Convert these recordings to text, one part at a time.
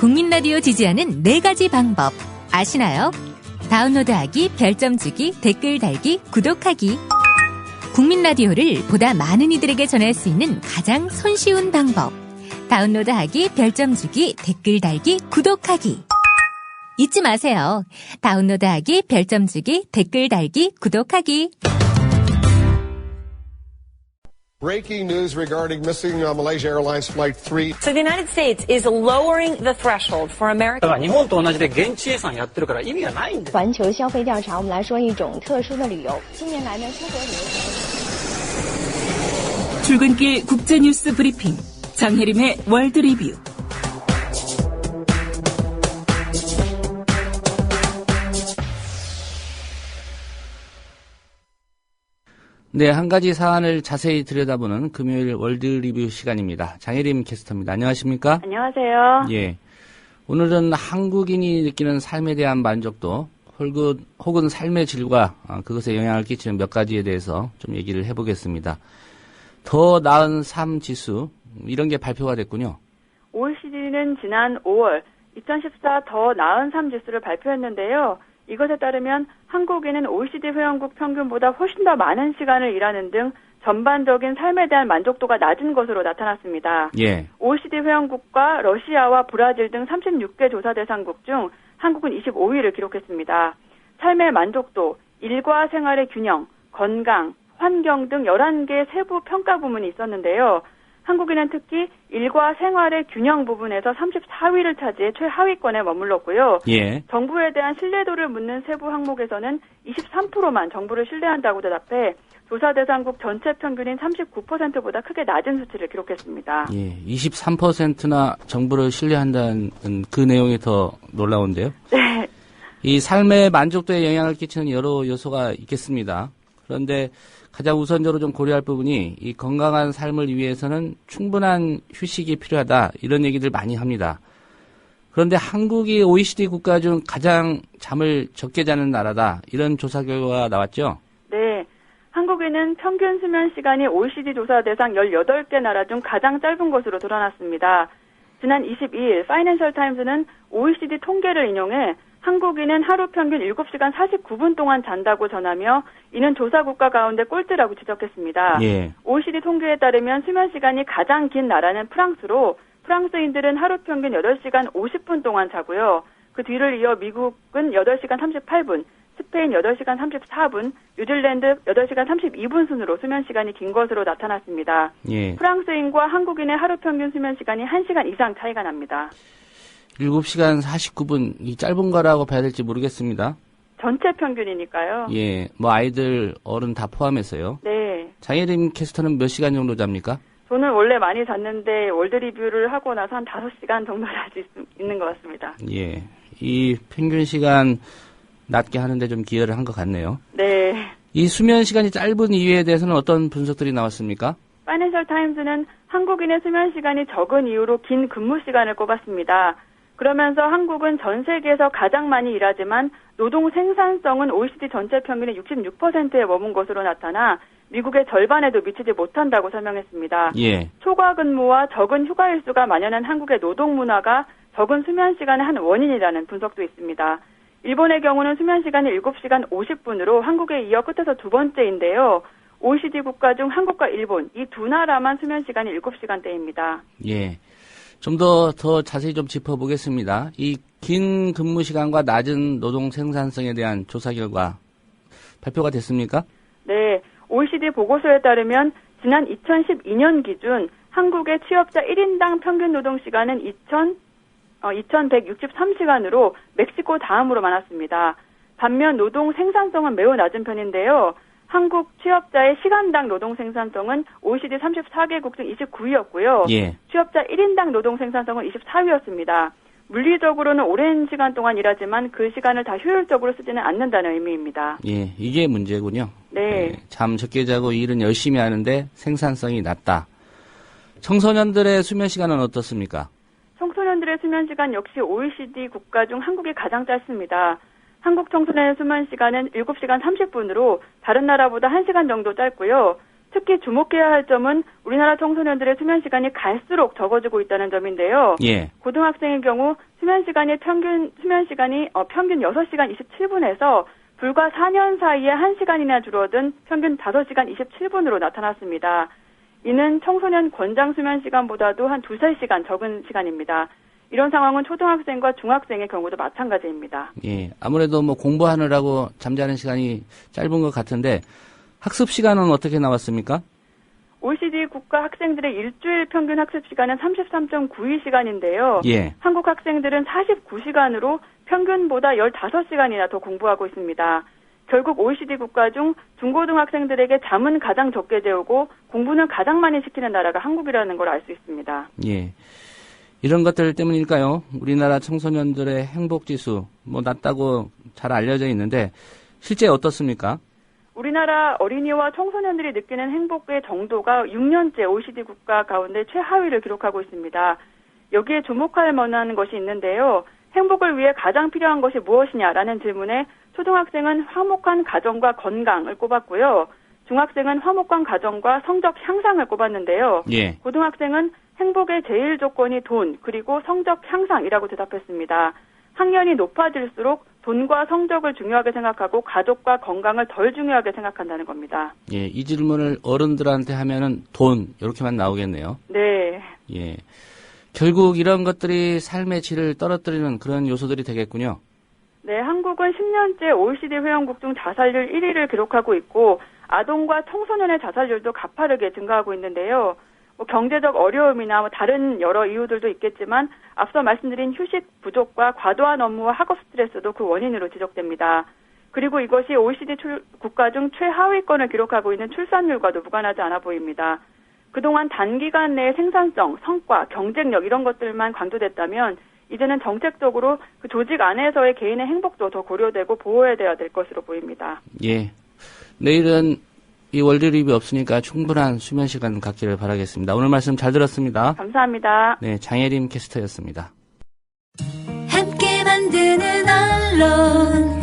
국민 라디오 지지하는 4가지 방법 아시나요? 다운로드하기, 별점 주기, 댓글 달기, 구독하기. 국민 라디오를 보다 많은 이들에게 전할 수 있는 가장 손쉬운 방법. 다운로드하기, 별점 주기, 댓글 달기, 구독하기. 잊지 마세요. 다운로드하기, 별점 주기, 댓글 달기, 구독하기. Breaking news regarding missing Malaysia Airlines Flight 3. So the United States is lowering the threshold for American. 日本と同じで現地生産やってるから意味がないんです。环球消费调查，我们来说一种特殊的旅游。近年来呢，出国旅游。 출근길 국제뉴스 브리핑 장혜림의 월드 리뷰. 네, 한 가지 사안을 자세히 들여다보는 금요일 월드 리뷰 시간입니다. 장혜림 캐스터입니다. 안녕하십니까? 안녕하세요. 예. 오늘은 한국인이 느끼는 삶에 대한 만족도, 혹은 삶의 질과 그것에 영향을 끼치는 몇 가지에 대해서 좀 얘기를 해보겠습니다. 더 나은 삶 지수, 이런 게 발표가 됐군요. OECD는 지난 5월 2014 더 나은 삶 지수를 발표했는데요. 이것에 따르면 한국인은 OECD 회원국 평균보다 훨씬 더 많은 시간을 일하는 등 전반적인 삶에 대한 만족도가 낮은 것으로 나타났습니다. 예. OECD 회원국과 러시아와 브라질 등 36개 조사 대상국 중 한국은 25위를 기록했습니다. 삶의 만족도, 일과 생활의 균형, 건강, 환경 등 11개의 세부 평가 부문이 있었는데요. 한국인은 특히 일과 생활의 균형 부분에서 34위를 차지해 최하위권에 머물렀고요. 예. 정부에 대한 신뢰도를 묻는 세부 항목에서는 23%만 정부를 신뢰한다고 대답해 조사 대상국 전체 평균인 39%보다 크게 낮은 수치를 기록했습니다. 예, 23%나 정부를 신뢰한다는 그 내용이 더 놀라운데요. 네. 이 삶의 만족도에 영향을 끼치는 여러 요소가 있겠습니다. 그런데 가장 우선적으로 좀 고려할 부분이 이 건강한 삶을 위해서는 충분한 휴식이 필요하다, 이런 얘기들 많이 합니다. 그런데 한국이 OECD 국가 중 가장 잠을 적게 자는 나라다, 이런 조사 결과가 나왔죠? 네. 한국에는 평균 수면 시간이 OECD 조사 대상 18개 나라 중 가장 짧은 것으로 드러났습니다. 지난 22일 파이낸셜 타임스는 OECD 통계를 인용해 한국인은 하루 평균 7시간 49분 동안 잔다고 전하며 이는 조사 국가 가운데 꼴찌라고 지적했습니다. 예. OECD 통계에 따르면 수면 시간이 가장 긴 나라는 프랑스로 프랑스인들은 하루 평균 8시간 50분 동안 자고요. 그 뒤를 이어 미국은 8시간 38분, 스페인 8시간 34분, 뉴질랜드 8시간 32분 순으로 수면 시간이 긴 것으로 나타났습니다. 예. 프랑스인과 한국인의 하루 평균 수면 시간이 1시간 이상 차이가 납니다. 7시간 49분, 이 짧은 거라고 봐야 될지 모르겠습니다. 전체 평균이니까요. 예, 뭐 아이들, 어른 다 포함해서요. 네. 장혜림 캐스터는 몇 시간 정도 잡니까? 저는 원래 많이 잤는데 월드 리뷰를 하고 나서 한 5시간 정도 잘 수 있는 것 같습니다. 예, 이 평균 시간 낮게 하는데 좀 기여를 한 것 같네요. 네. 이 수면 시간이 짧은 이유에 대해서는 어떤 분석들이 나왔습니까? 파이낸셜 타임스는 한국인의 수면 시간이 적은 이유로 긴 근무 시간을 꼽았습니다. 그러면서 한국은 전 세계에서 가장 많이 일하지만 노동 생산성은 OECD 전체 평균의 66%에 머문 것으로 나타나 미국의 절반에도 미치지 못한다고 설명했습니다. 예. 초과 근무와 적은 휴가 일수가 만연한 한국의 노동 문화가 적은 수면 시간의 한 원인이라는 분석도 있습니다. 일본의 경우는 수면 시간이 7시간 50분으로 한국에 이어 끝에서 두 번째인데요. OECD 국가 중 한국과 일본, 이 두 나라만 수면 시간이 7시간대입니다. 예. 좀 더 자세히 좀 짚어보겠습니다. 이 긴 근무 시간과 낮은 노동 생산성에 대한 조사 결과 발표가 됐습니까? 네. OECD 보고서에 따르면 지난 2012년 기준 한국의 취업자 1인당 평균 노동 시간은 2163시간으로 멕시코 다음으로 많았습니다. 반면 노동 생산성은 매우 낮은 편인데요. 한국 취업자의 시간당 노동 생산성은 OECD 34개국 중 29위였고요. 예. 취업자 1인당 노동 생산성은 24위였습니다. 물리적으로는 오랜 시간 동안 일하지만 그 시간을 다 효율적으로 쓰지는 않는다는 의미입니다. 예, 이게 문제군요. 네. 예, 잠 적게 자고 일은 열심히 하는데 생산성이 낮다. 청소년들의 수면 시간은 어떻습니까? 청소년들의 수면 시간 역시 OECD 국가 중 한국이 가장 짧습니다. 한국 청소년의 수면 시간은 7시간 30분으로 다른 나라보다 1시간 정도 짧고요. 특히 주목해야 할 점은 우리나라 청소년들의 수면 시간이 갈수록 적어지고 있다는 점인데요. 예. 고등학생의 경우 평균 6시간 27분에서 불과 4년 사이에 1시간이나 줄어든 평균 5시간 27분으로 나타났습니다. 이는 청소년 권장 수면 시간보다도 한 2-3시간 적은 시간입니다. 이런 상황은 초등학생과 중학생의 경우도 마찬가지입니다. 예. 아무래도 뭐 공부하느라고 잠자는 시간이 짧은 것 같은데 학습 시간은 어떻게 나왔습니까? OECD 국가 학생들의 일주일 평균 학습 시간은 33.92시간인데요. 예. 한국 학생들은 49시간으로 평균보다 15시간이나 더 공부하고 있습니다. 결국 OECD 국가 중 중고등학생들에게 잠은 가장 적게 재우고 공부는 가장 많이 시키는 나라가 한국이라는 걸 알 수 있습니다. 예. 이런 것들 때문일까요? 우리나라 청소년들의 행복지수 낮다고 잘 알려져 있는데 실제 어떻습니까? 우리나라 어린이와 청소년들이 느끼는 행복의 정도가 6년째 OECD 국가 가운데 최하위를 기록하고 있습니다. 여기에 주목할 만한 것이 있는데요. 행복을 위해 가장 필요한 것이 무엇이냐라는 질문에 초등학생은 화목한 가정과 건강을 꼽았고요. 중학생은 화목한 가정과 성적 향상을 꼽았는데요. 예. 고등학생은 행복의 제일 조건이 돈, 그리고 성적 향상이라고 대답했습니다. 학년이 높아질수록 돈과 성적을 중요하게 생각하고 가족과 건강을 덜 중요하게 생각한다는 겁니다. 예, 이 질문을 어른들한테 하면은 돈, 이렇게만 나오겠네요. 네. 예. 결국 이런 것들이 삶의 질을 떨어뜨리는 그런 요소들이 되겠군요. 네, 한국은 10년째 OECD 회원국 중 자살률 1위를 기록하고 있고 아동과 청소년의 자살률도 가파르게 증가하고 있는데요. 경제적 어려움이나 다른 여러 이유들도 있겠지만 앞서 말씀드린 휴식 부족과 과도한 업무와 학업 스트레스도 그 원인으로 지적됩니다. 그리고 이것이 OECD 국가 중 최하위권을 기록하고 있는 출산율과도 무관하지 않아 보입니다. 그동안 단기간 내에 생산성, 성과, 경쟁력 이런 것들만 강조됐다면 이제는 정책적으로 그 조직 안에서의 개인의 행복도 더 고려되고 보호해야 될 것으로 보입니다. 예. 내일은 이 월드립이 없으니까 충분한 수면 시간 갖기를 바라겠습니다. 오늘 말씀 잘 들었습니다. 감사합니다. 네, 장혜림 캐스터였습니다. 함께 만드는 언론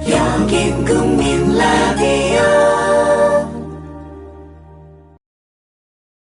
여긴 국민 라디오